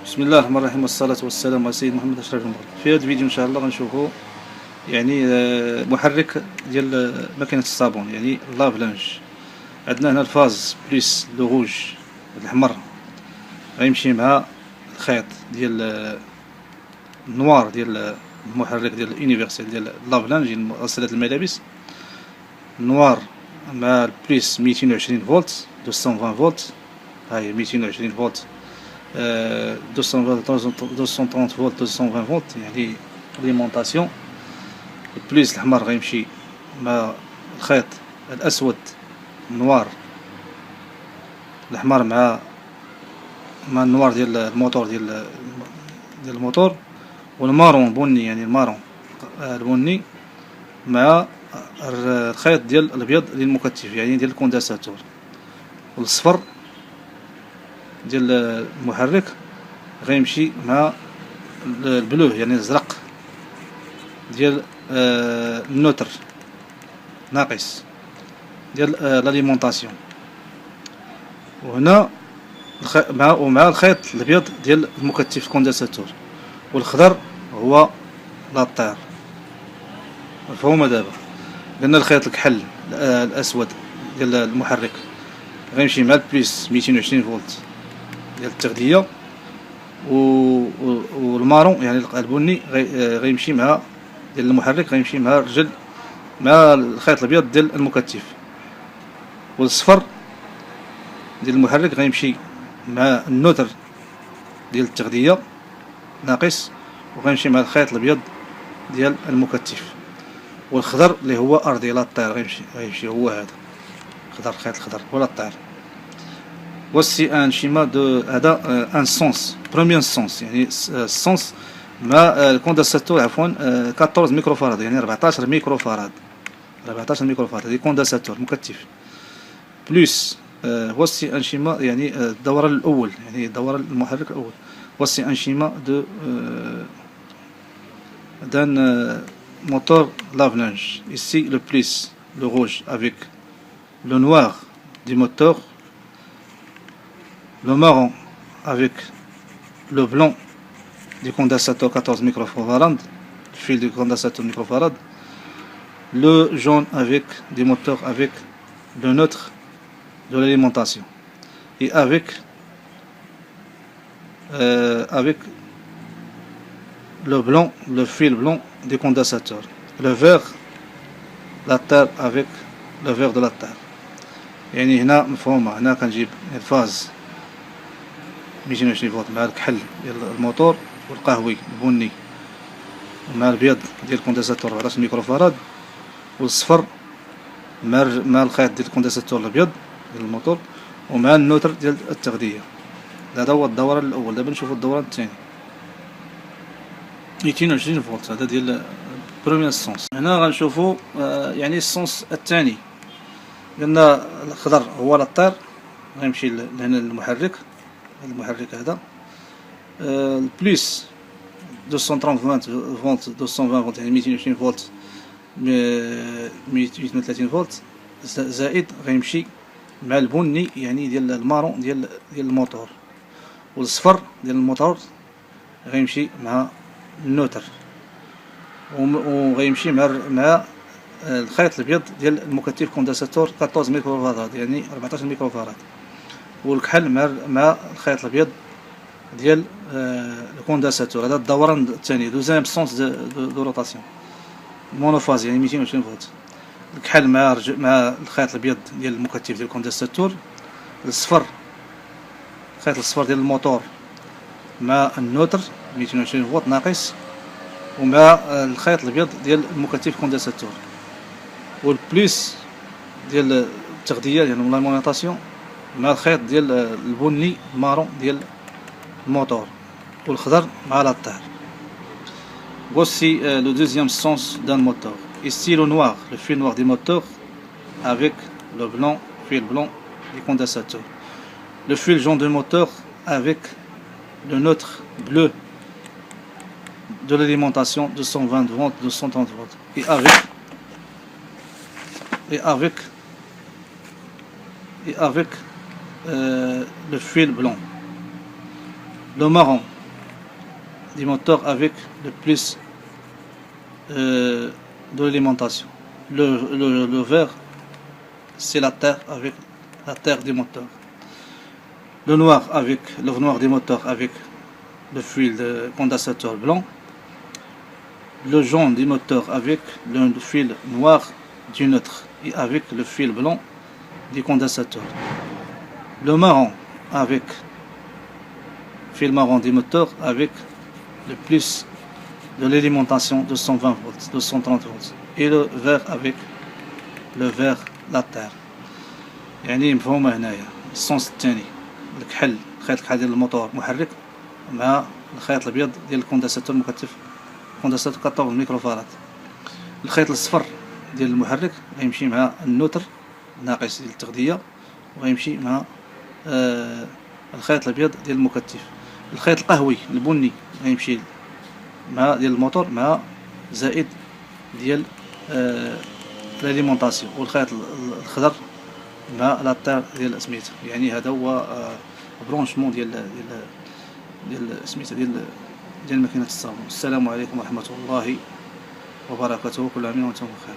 بسم الله الرحمن الرحيم، والصلاة والسلام على سيد محمد أشرف المغرب. في هذا الفيديو إن شاء الله غنشوفوا محرك ديال ماكينة الصابون، يعني لافلانج. عندنا هنا الفاز بليس لو روج الأحمر غيمشي مع الخيط ديال النوار ديال المحرك ديال اليونيفرسال ديال لافلانج ديال غسالة الملابس. النوار مع البليس 220 فولت 220 فولت، هاهي 220 فولت 230 فولت 220 فولت، يعني ليمونطاسيون. البليس الأحمر غيمشي مع الخيط الأسود النوار، الأحمر مع النوار ديال الموتور ديال الموتور، والمارون بني، يعني المارون البني مع الخيط ديال الأبيض للمكتف، يعني ديال الكوندنساتور. والصفر ديال المحرك غيمشي مع البلو، يعني الازرق ديال النوتر ناقص ديال لاليمونطاسيون. وهنا مع الخيط الابيض ديال المكتف الكوندنساتور. والخضر هو لاطير. مفهومه دابا؟ قلنا الخيط الكحل الاسود ديال المحرك غيمشي مع البليس 220 فولت ديال التغذية، والمارون يعني البني غيمشي مع ديال المحرك، غيمشي مع الرجل مع الخيط الابيض ديال المكتف. والصفر ديال المحرك غيمشي مع النوتر ديال التغذية ناقص، وغيمشي مع الخيط الابيض ديال المكتف. والخضر اللي هو ارضي لاطير غيمشي هو هذا خضر، الخيط الخضر هو لاطير. voici un schéma de هذا ان سونس بروميير سونس، يعني السونس مع الكوندنساتور عفوا 14 ميكروفاراد، يعني 14 ميكروفاراد 14 ميكروفاراد هذه كوندنساتور مكتف. بلس voici un schéma، يعني الدوران الاول، يعني دوران المحرك الاول. voici un schéma de d'un moteur lave-linge. Ici le plus le rouge avec le noir du moteur, le marron avec le blanc du condensateur 14 microfarad, le fil du condensateur microfarad, le jaune avec des moteurs avec le neutre de l'alimentation, et avec le blanc, le fil blanc du condensateur, le vert la terre avec le vert de la terre. يعني هنا مفهومة. هنا كنجيب الفاز 220 فولت مع الكحل ديال الموتور، والقهوي البني مع الابيض ديال الكوندنساتور 14 ميكروفاراد، والصفر مع الخيط ديال الكوندنساتور الابيض ديال الموتور، ومع النوتر ديال التغذية. هذا هو الدوران الاول. دابا نشوفو الدوران الثاني 220 فولت، هذا ديال بروميير سونس. هنا غنشوفو يعني السونس الثاني. قلنا الخضر هو لاطير غيمشي لهنا المحرك هذا. البليس 230 فولت 220 فولت، يعني 220 فولت 230 فولت زائد غيمشي مع البني، يعني ديال المارون ديال الموتور. والصفر ديال الموتور غيمشي مع النوتر، وغيمشي مع الخيط الابيض ديال المكتف كوندنساتور 14 ميكروفاراد، يعني 14 ميكروفاراد. والكحل مع الخيط الابيض ديال الكوندنساتور. هذا الدوران الثاني، دوزيام سونس دو روتاسيون مونوفاز، يعني 220 فولت. الكحل مع الخيط الابيض ديال المكتف ديال الكوندنساتور. الصفر الخيط الصفر ديال الموتور مع النوتر 220 فولت ناقص، ومع الخيط الابيض ديال المكتف كوندنساتور. والبليس ديال التغذية يعني لاليمونطاسيون مع الخيط ديال البني مارون ديال الموتور، والخضر مع لاطير. Voici le deuxième sens d'un moteur. Ici le noir, le fil noir du moteur avec le blanc, fil blanc du condensateur. Le fil jaune du moteur avec le neutre bleu de l'alimentation 220 volts 230 volts, et avec le fil blanc. Le marron des moteurs avec le plus de l'alimentation. Le vert, c'est la terre avec la terre des moteurs. Le noir des moteurs avec le fil de condensateur blanc. Le jaune des moteurs avec le fil noir du neutre et avec le fil blanc du condensateur. Le marron avec fil marron des moteurs avec le plus de l'alimentation de 120 volts, de 130 volts. Et le vert avec le vert la terre. يعني مفهومة هنايا. السونس الثاني الكحل، الخيط الكحل ديال الموتور محرك مع الخيط الابيض ديال الكوندنساتور مكثف، كوندنساتور 14 ميكرو فاراد. الخيط الصفر ديال المحرك غيمشي مع النوتر ناقص ديال التغذية، وغيمشي مع الخيط الابيض ديال المكثف. الخيط القهوي البني غيمشي مع ديال الموتور مع زائد ديال الاليمونطاسيون، والخيط الخضر مع لاطير ديال السميتو. يعني هذا هو برونشمون ديال سميتو ديال ماكينة الصابون. السلام عليكم ورحمة الله وبركاته، كل عام وانتم بخير.